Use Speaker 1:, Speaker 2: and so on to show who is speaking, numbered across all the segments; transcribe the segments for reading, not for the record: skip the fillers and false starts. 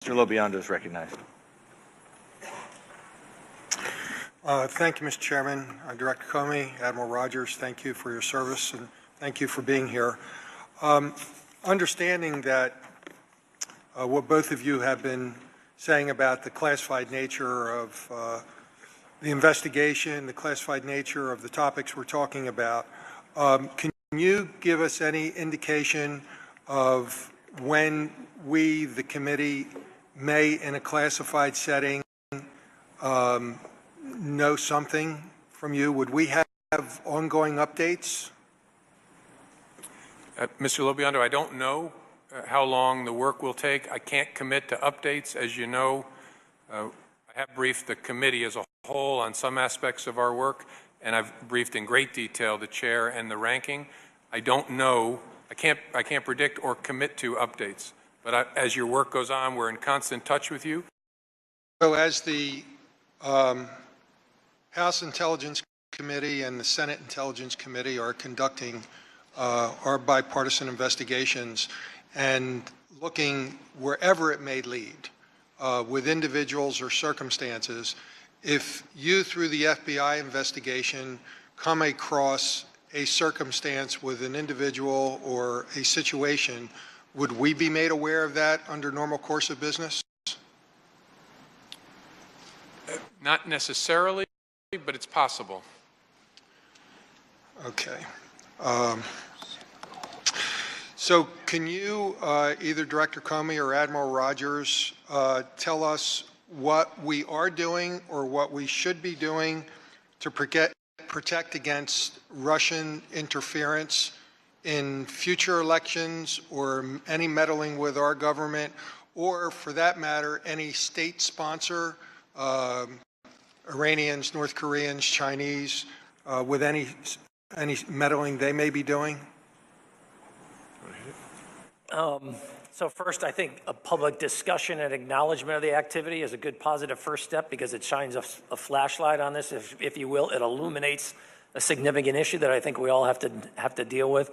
Speaker 1: Mr. LoBiondo is recognized.
Speaker 2: Thank you, Mr. Chairman. Director Comey, Admiral Rogers, thank you for your service and thank you for being here. Understanding that what both of you have been saying about the classified nature of the investigation, the classified nature of the topics we're talking about, can you give us any indication of when we, the committee, may, in a classified setting, know something from you? Would we have ongoing updates?
Speaker 3: Mr. LoBiondo, I don't know how long the work will take. I can't commit to updates. As you know, I have briefed the committee as a whole on some aspects of our work, and I've briefed in great detail the chair and the ranking. I don't know. I can't predict or commit to updates. But as your work goes on, we're in constant touch with you.
Speaker 2: So as the House Intelligence Committee and the Senate Intelligence Committee are conducting our bipartisan investigations and looking wherever it may lead with individuals or circumstances, if you, through the FBI investigation, come across a circumstance with an individual or a situation, would we be made aware of that under normal course of business?
Speaker 3: Not necessarily, but it's possible.
Speaker 2: Okay. So can you, either Director Comey or Admiral Rogers, tell us what we are doing or what we should be doing to protect against Russian interference in future elections or any meddling with our government, or for that matter, any state sponsor, Iranians, North Koreans, Chinese, with any meddling they may be doing?
Speaker 4: So first, I think a public discussion and acknowledgement of the activity is a good positive first step because it shines a flashlight on this, if you will. It illuminates a significant issue that I think we all have to deal with.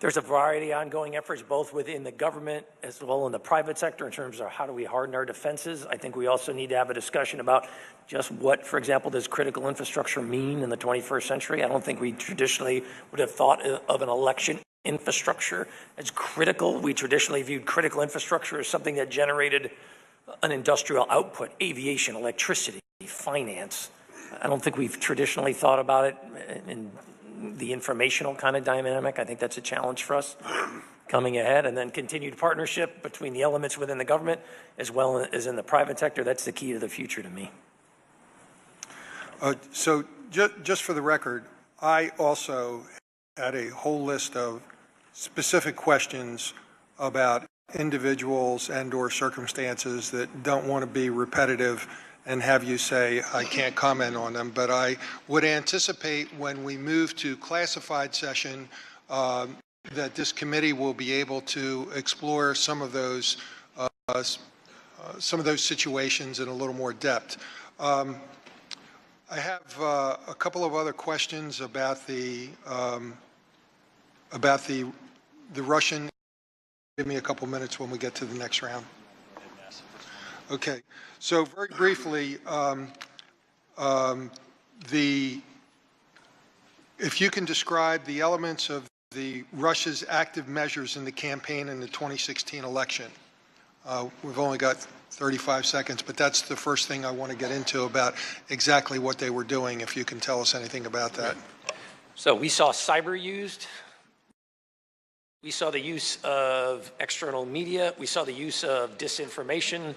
Speaker 4: There's a variety of ongoing efforts, both within the government as well in the private sector, in terms of how do we harden our defenses. I think we also need to have a discussion about just what, for example, does critical infrastructure mean in the 21st century? I don't think we traditionally would have thought of an election infrastructure as critical. We traditionally viewed critical infrastructure as something that generated an industrial output, aviation, electricity, finance. I don't think we've traditionally thought about it in the informational kind of dynamic. I think that's a challenge for us coming ahead, and then continued partnership between the elements within the government as well as in the private sector. That's the key to the future to me.
Speaker 2: So just for the record, I also had a whole list of specific questions about individuals and or circumstances that don't want to be repetitive and have you say I can't comment on them, but I would anticipate when we move to classified session that this committee will be able to explore some of those situations in a little more depth. I have a couple of other questions about the Russian. Give me a couple minutes when we get to the next round. Okay, so very briefly, if you can describe the elements of Russia's active measures in the campaign in the 2016 election. We've only got 35 seconds, but that's the first thing I want to get into about exactly what they were doing, if you can tell us anything about that.
Speaker 4: So we saw cyber used. We saw the use of external media. We saw the use of disinformation.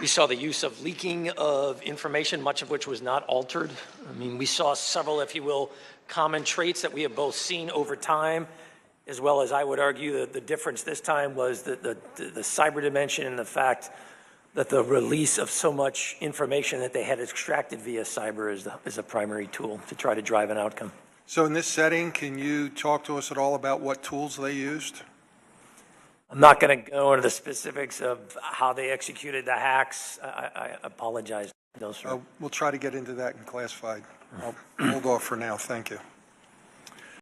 Speaker 4: We saw the use of leaking of information, much of which was not altered. I mean, we saw several, if you will, common traits that we have both seen over time, as well as I would argue that the difference this time was the cyber dimension and the fact that the release of so much information that they had extracted via cyber is a primary tool to try to drive an outcome.
Speaker 2: So in this setting, can you talk to us at all about what tools they used?
Speaker 4: I'm not going to go into the specifics of how they executed the hacks. I apologize.
Speaker 2: We'll try to get into that in classified. I'll hold off for now. Thank you.